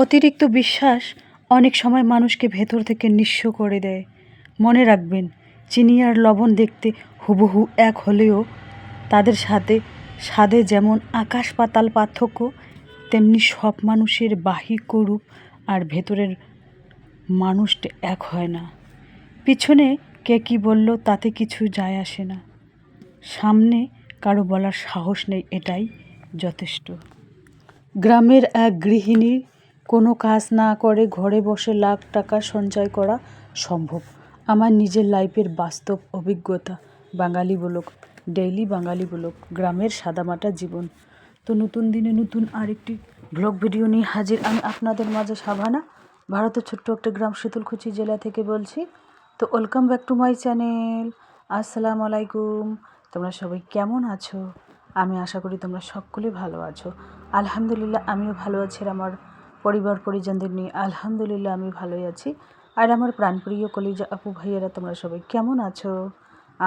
অতিরিক্ত বিশ্বাস অনেক সময় মানুষকে ভেতর থেকে নিঃস্ব করে দেয়। মনে রাখবেন, চিনি আর লবণ দেখতে হুবহু এক হলেও তাদের সাথে স্বাদে যেমন আকাশ পাতাল পার্থক্য, তেমনি সব মানুষের বাহ্যিক রূপ আর ভেতরের মানুষটা এক হয় না। পিছনে কে কী বলল তাতে কিছু যায় আসে না, সামনে কারো বলার সাহস নেই, এটাই যথেষ্ট। গ্রামের এক গৃহিণী কোনো কাজ না করে ঘরে বসে লাখ টাকা সঞ্চয় করা সম্ভব। আমার নিজের লাইফের বাস্তব অভিজ্ঞতা। বাঙালি ব্লগ, ডেইলি বাঙালি ব্লগ, গ্রামের সাদামাটা জীবন। তো নতুন দিনে নতুন আরেকটি ব্লগ ভিডিও নিয়ে হাজির আমি আপনাদের মাঝে। সাভানা, ভারতের ছোট্ট একটা গ্রাম শীতলকুচি জেলা থেকে বলছি। তো welcome back to my channel. আসসালামু আলাইকুম। তোমরা সবাই কেমন আছো? আমি আশা করি তোমরা সকলে ভালো আছো। আলহামদুলিল্লাহ আমিও ভালো আছি, আর আমার পরিবার পরিজনদের নিয়ে আলহামদুলিল্লাহ আমি ভালোই আছি। আর আমার প্রাণপ্রিয় কলিজা আপু ভাইয়েরা তোমরা সবাই কেমন আছো?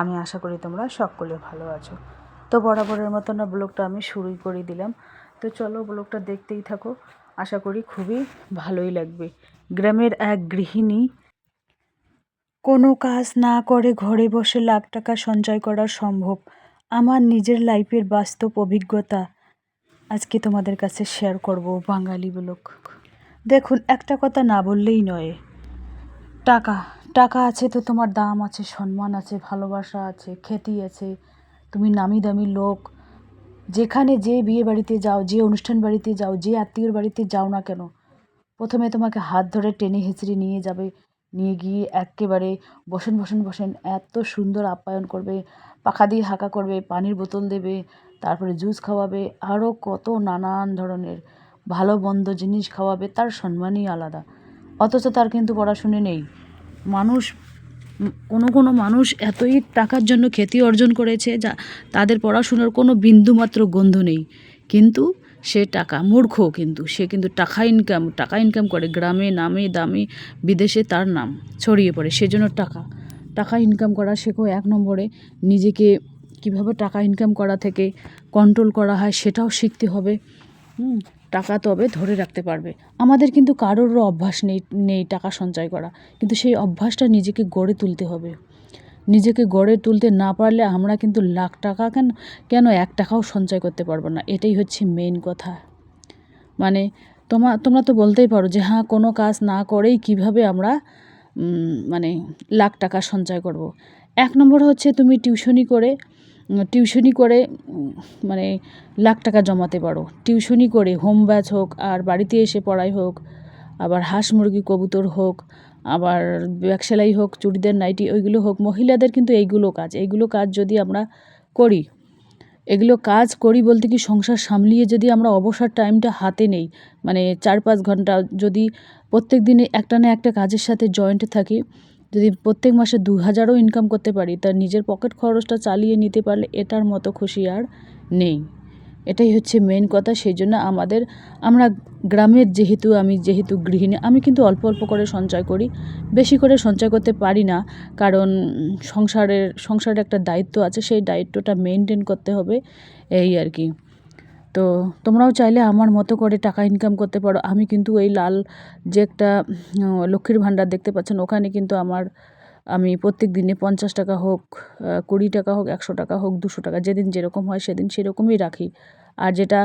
আমি আশা করি তোমরা সকলে ভালো আছো। তো বরাবরের মতো না ব্লগটা আমি শুরুই করে দিলাম। তো চলো ব্লগটা দেখতেই থাকো, আশা করি খুবই ভালোই লাগবে। গ্রামের এক গৃহিণী কোনো কাজ না করে ঘরে বসে লাখ টাকা সঞ্চয় করা সম্ভব। আমার নিজের লাইফের বাস্তব অভিজ্ঞতা আজকে তোমাদের কাছে শেয়ার করব। বাঙালি ব্লগ। দেখুন, একটা কথা না বললেই নয়। টাকা টাকা আছে তো তোমার দাম আছে, সম্মান আছে, ভালোবাসা আছে, খ্যাতি আছে। তুমি নামি দামি লোক, যেখানে যে বিয়ে বাড়িতে যাও, যে অনুষ্ঠান বাড়িতে যাও, যে আত্মীয়র বাড়িতে যাও না কেন, প্রথমে তোমাকে হাত ধরে টেনে হেঁচড়ে নিয়ে যাবে, নিয়ে গিয়ে একেবারে বসেন বসেন বসেন এত সুন্দর আপ্যায়ন করবে, পাখা দিয়ে হাঁকা করবে, পানির বোতল দেবে, তারপরে জুস খাওয়াবে, আরও কত নানান ধরনের ভালো মন্দ জিনিস খাওয়াবে। তার সম্মানই আলাদা। অথচ তার কিন্তু পড়াশুনে নেই। মানুষ কোনো মানুষ এতই টাকার জন্য খ্যাতি অর্জন করেছে যা তাদের পড়াশোনার কোনো বিন্দুমাত্র গন্ধ নেই, কিন্তু সে টাকা মূর্খ, কিন্তু সে কিন্তু টাকা ইনকাম করে। গ্রামে নামে দামে বিদেশে তার নাম ছড়িয়ে পড়ে। সেজন্য টাকা ইনকাম করা শেখো। এক নম্বরে নিজেকে কিভাবে টাকা ইনকাম করা থেকে কন্ট্রোল করা হয় সেটাও শিখতে হবে। টাকা তবে ধরে রাখতে পারবে। আমাদের কিন্তু কারোরও অভ্যাস নেই টাকা সঞ্চয় করা, কিন্তু সেই অভ্যাসটা নিজেকে গড়ে তুলতে হবে। নিজেকে গড়ে তুলতে না পারলে আমরা কিন্তু লাখ টাকা কেন 1 টাকাও সঞ্চয় করতে পারবো না। এটাই হচ্ছে মেইন কথা। মানে তোমরা তো বলতেই পারো যে হ্যাঁ, কোনো কাজ না করেই কিভাবে আমরা মানে লাখ টাকা সঞ্চয় করব। 1 নম্বর হচ্ছে তুমি টিউশনি করে মানে লাখ টাকা জমাতে পারো। টিউশনি করে হোম ব্যাচ হোক, আর বাড়িতে এসে পড়াই হোক, আবার হাঁস মুরগি কবুতর হোক, আবার ব্যাগ সেলাই হোক, চুড়িদার নাইটি ওইগুলো হোক। মহিলাদের কিন্তু এইগুলো কাজ যদি আমরা করি, এগুলো কাজ করি বলতে কি, সংসার সামলিয়ে যদি আমরা অবসর টাইমটা হাতে নেই, মানে 4-5 ঘন্টা যদি প্রত্যেক দিনে একটা না একটা কাজের সাথে জয়েন্ট থাকি, যদি প্রত্যেক মাসে 2000ও ইনকাম করতে পারি, তার নিজের পকেট খরচটা চালিয়ে নিতে পারলে এটার মতো খুশি আর নেই। এটাই হচ্ছে মেন কথা। সেই জন্য আমরা গ্রামের আমি যেহেতু গৃহিণী, আমি কিন্তু অল্প অল্প করে সঞ্চয় করি, বেশি করে সঞ্চয় করতে পারি না, কারণ সংসারের একটা দায়িত্ব আছে, সেই দায়িত্বটা মেনটেন করতে হবে, এই আর কি। তো তোমরাও চাইলে আমার মতো করে টাকা ইনকাম করতে পারো। আমি কিন্তু এই লাল যে একটা লক্ষ্মীর ভাণ্ডার দেখতে পাচ্ছেন, ওখানে কিন্তু আমি প্রত্যেক দিনে 50 টাকা হোক, 20 টাকা হোক, 100 টাকা হোক, 200 টাকা, যেদিন যেরকম হয় সেদিন সেরকমই রাখি। আর যেটা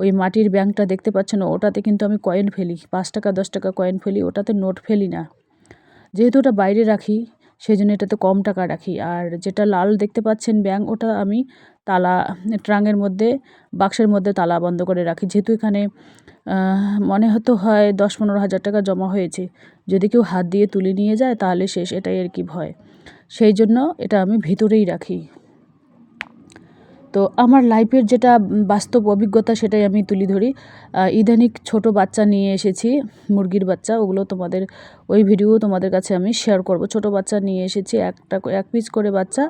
ওই মাটির ব্যাংকটা দেখতে পাচ্ছেন, ওটাতে কিন্তু আমি কয়েন ফেলি, 5 টাকা 10 টাকা কয়েন ফেলি, ওটাতে নোট ফেলি না। যেহেতু ওটা বাইরে রাখি সেই জন্য এটাতে কম টাকা রাখি। আর যেটা লাল দেখতে পাচ্ছেন ব্যাংক, ওটা আমি ট্রাঙ্কের মধ্যে, বাক্সের মধ্যে তালা বন্ধ করে রাখি। যেহেতু এখানে মনে হয় 10-15 হাজার টাকা জমা হয়েছে, যদি কেউ হাত দিয়ে তুলে নিয়ে যায় তাহলে শেষ, এটাই আর কি ভয়। সেই জন্য এটা আমি ভিতরেই রাখি। তো আমার লাইফের যেটা বাস্তব অভিজ্ঞতা সেটাই আমি তুলে ধরি। ইদানিং ছোট বাচ্চা নিয়ে এসেছি, মুরগির বাচ্চা, ওগুলো ওই ভিডিও তোমাদের কাছে আমি শেয়ার করব। ছোট বাচ্চা নিয়ে এসেছি, 1 পিস করে বাচ্চা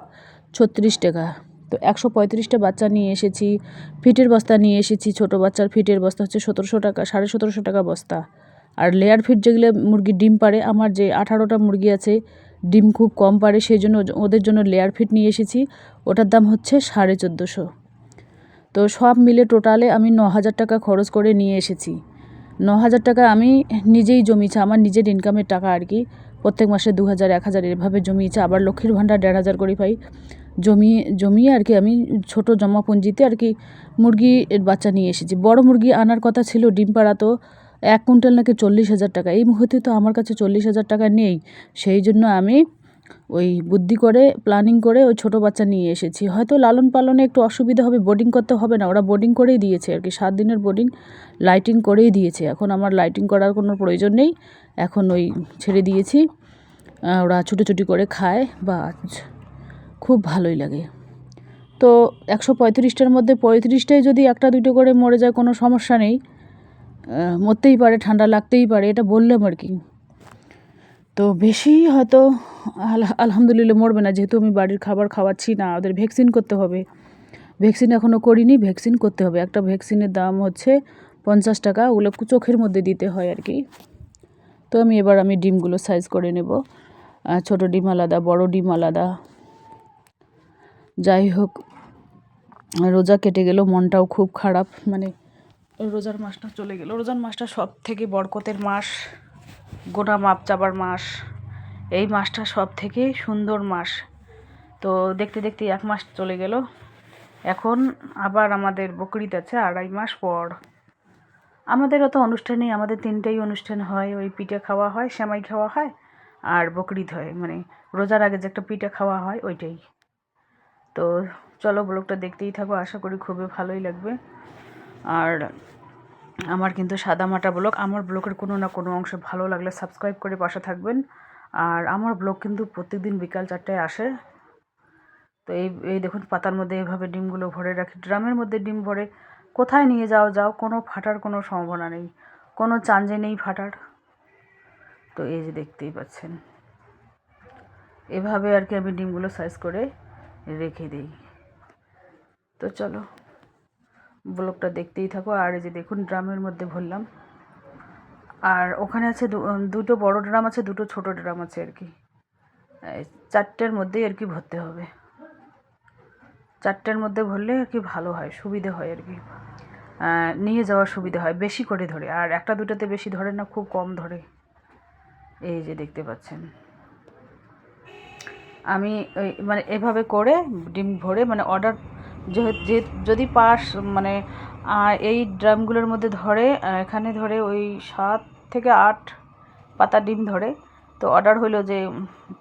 36 টাকা। তো 135টা বাচ্চা নিয়ে এসেছি। ফিটের বস্তা নিয়ে এসেছি, ছোট বাচ্চার ফিটের বস্তা হচ্ছে 1700 টাকা, 1750 টাকা বস্তা। আর লেয়ার ফিট যেগুলো মুরগির ডিম পাড়ে, আমার যে 18টা মুরগি আছে, ডিম খুব কম পাড়ে, সেই জন্য ওদের জন্য লেয়ার ফিট নিয়ে এসেছি, ওটার দাম হচ্ছে 1450। তো সব মিলে টোটালে আমি 9000 টাকা খরচ করে নিয়ে এসেছি। 9,000 টাকা আমি নিজেই জমিয়েছি, আমার নিজের ইনকামের টাকা আর কি। প্রত্যেক মাসে 2,000 1,000 এভাবে জমিয়েছি। আবার লক্ষ্মীর ভাণ্ডার 1,500 করে পাই। জমিয়ে আর কি আমি ছোট জমাপুঞ্জিতে আর কি মুরগির বাচ্চা নিয়ে এসেছি। বড় মুরগি আনার কথা ছিল, ডিম পাড়া তো 1 কুইন্টাল নাকি 40,000 টাকা। এই মুহূর্তে তো আমার কাছে 40,000 টাকা নেই। সেই জন্য আমি ওই বুদ্ধি করে প্ল্যানিং করে ওই ছোটো বাচ্চা নিয়ে এসেছি। হয়তো লালন পালনে একটু অসুবিধা হবে, বোর্ডিং করতে হবে না, ওরা বোর্ডিং করেই দিয়েছে আর কি, 7 দিনের বোর্ডিং লাইটিং করেই দিয়েছে। এখন আমার লাইটিং করার কোনো প্রয়োজন নেই, এখন ওই ছেড়ে দিয়েছি। ওরা ছুটোছুটি করে খায় বা খুব ভালোই লাগে। তো 135টার মধ্যে 35টাই যদি 1টা 2টো করে মরে যায় কোনো সমস্যা নেই, মরতেই পারে, ঠান্ডা লাগতেই পারে, এটা বললাম আর কি। তো বেশি হয়তো আলহামদুলিল্লাহ মরবে না, যেহেতু আমি বাড়ির খাবার খাওয়াচ্ছি না, ওদের ভ্যাকসিন করতে হবে। ভ্যাকসিন এখনও করিনি, ভ্যাকসিন করতে হবে। একটা ভ্যাকসিনের দাম হচ্ছে 50 টাকা, ওগুলো চোখের মধ্যে দিতে হয় আর কি। তো এবার ডিমগুলো সাইজ করে নেব, ছোট ডিম আলাদা, বড় ডিম আলাদা। যাই হোক, রোজা কেটে গেল, মনটাও খুব খারাপ, মানে রোজার মাসটা চলে গেল। রোজার মাসটা সব থেকে বরকতের মাস, গোনা মাপ চাবার মাস। এই মাসটা সব থেকে সুন্দর মাস। তো দেখতে দেখতে 1 মাস চলে গেল। এখন আবার আমাদের বকরিদ আছে 2.5 মাস পর। আমাদের অত অনুষ্ঠান নেই, আমাদের 3টাই অনুষ্ঠান হয়। ওই পিঠে খাওয়া হয়, সেমাই খাওয়া হয়, আর বকরিদ হয়, মানে রোজার আগে যে একটা পিঠে খাওয়া হয় ওইটাই। তো চলো ব্লগটা দেখতেই থাকো, আশা করি খুবই ভালোই লাগবে। আর আমার কিন্তু সাদামাটা ব্লগ, আমার ব্লগের কোনো না কোনো অংশ ভালো লাগলে সাবস্ক্রাইব করে পাশে থাকবেন। আর আমার ব্লগ কিন্তু প্রত্যেকদিন বিকাল 4টায় আসে। তো এই দেখুন, পাতার মধ্যে এভাবে ডিমগুলো ভরে রাখি, ড্রামের মধ্যে ডিম ভরে কোথায় নিয়ে যাও, কোনো ফাটার কোনো সম্ভাবনা নেই, কোনো চান্সে নেই ফাটার। তো এই যে দেখতেই পাচ্ছেন, এভাবে আর কি আমি ডিমগুলো সাইজ করে রেখে দিই। তো চলো ব্লগটা দেখতেই থাকো। আর এই যে দেখুন, ড্রামের মধ্যে ভরলাম। আর ওখানে আছে দুটো বড় ড্রাম আছে, দুটো ছোট ড্রাম আছে আর কি। 4টের মধ্যেই আর কি ভরতে হবে। 4টের মধ্যে ভরলে আর কি ভালো হয়, সুবিধে হয় আর কি, নিয়ে যাওয়ার সুবিধা হয়, বেশি করে ধরে। আর 1টা 2টাতে বেশি ধরে না, খুব কম ধরে। এই যে দেখতে পাচ্ছেন, আমি মানে এভাবে করে ডিম ভরে, মানে অর্ডার যে যদি মানে এই ড্রামগুলোর মধ্যে ধরে, এখানে ধরে ওই 7 থেকে 8 পাতা ডিম ধরে। তো অর্ডার হলো যে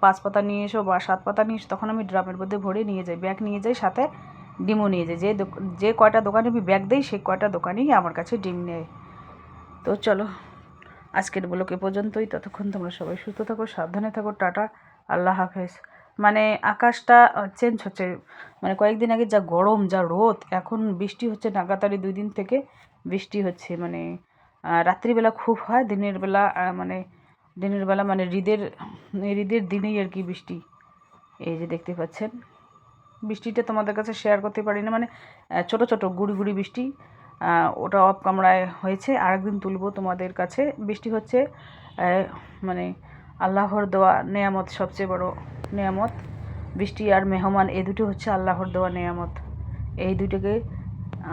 5 পাতা নিয়ে এসো বা 7 পাতা নিয়ে এসো, তখন আমি ড্রামের মধ্যে ভরে নিয়ে যাই, ব্যাগ নিয়ে যাই, সাথে ডিমও নিয়ে যাই। যে কয়টা দোকানে আমি ব্যাগ দিই, সেই কয়টা দোকানেই আমার কাছে ডিম নেয়। তো চলো আজকের ব্লগ এ পর্যন্তই। ততক্ষণ তোমরা সবাই সুস্থ থাকো, সাবধানে থাকো, টাটা, আল্লাহ হাফেজ। মানে আকাশটা চেঞ্জ হচ্ছে, মানে কয়েকদিন আগে যা গরম, যা রোদ, এখন বৃষ্টি হচ্ছে লাগাতারই 2 দিন থেকে বৃষ্টি হচ্ছে। মানে রাত্রিবেলা খুব হয়, দিনের বেলা মানে ঈদের দিনেই আর কি বৃষ্টি। এই যে দেখতে পাচ্ছেন, বৃষ্টিটা তোমাদের কাছে শেয়ার করতে পারি না, মানে ছোট ছোট গুড়ি গুড়ি বৃষ্টি। ওটা অফ ক্যামেরায় হয়েছে, আরেকদিন তুলবো তোমাদের কাছে। বৃষ্টি হচ্ছে মানে আল্লাহর দেওয়া নেয়ামত, সবচেয়ে বড় নেয়ামত। বৃষ্টি আর মেহমান, এই দুটো হচ্ছে আল্লাহর দেওয়া নেয়ামত। এই দুটোকে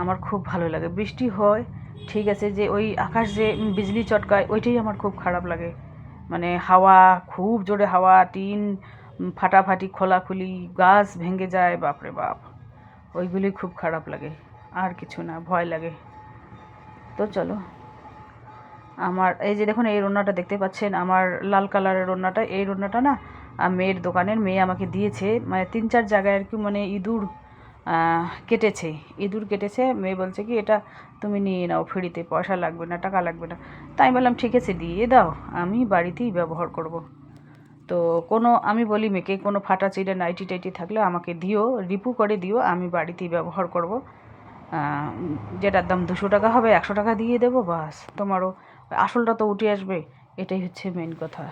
আমার খুব ভালো লাগে। বৃষ্টি হয় ঠিক আছে, যে ওই আকাশ যে বিজলি চটকায়, ওইটাই আমার খুব খারাপ লাগে। মানে হাওয়া, খুব জোরে হাওয়া, টিন ফাটাফাটি, খোলাখুলি, গাছ ভেঙে যায়, বাপরে বাপ, ওইগুলি খুব খারাপ লাগে, আর কিছু না, ভয় লাগে। তো চলো, আমার এই যে দেখুন, এই রান্নাটা দেখতে পাচ্ছেন, আমার লাল কালারের রান্নাটা, এই রান্নাটা না মেয়ের দোকানের মেয়ে আমাকে দিয়েছে, মানে 3-4 জায়গায় আর কি, মানে ইঁদুর কেটেছে। মেয়ে বলছে কি, এটা তুমি নিয়ে নাও ফ্রিতে, পয়সা লাগবে না, টাকা লাগবে না। তাই আমি বললাম ঠিক আছে, দিয়ে দাও, আমি বাড়িতেই ব্যবহার করব। তো আমি বলি মেয়েকে, কোনো ফাটা চিড়ে নাইটি টাইটি থাকলে আমাকে দিও, রিপু করে দিও, আমি বাড়িতেই ব্যবহার করব। যেটার দাম 200 টাকা হবে, 100 টাকা দিয়ে দেবো, বাস, তোমারও আসলটা তো উঠে আসবে। এটাই হচ্ছে মেন কথা।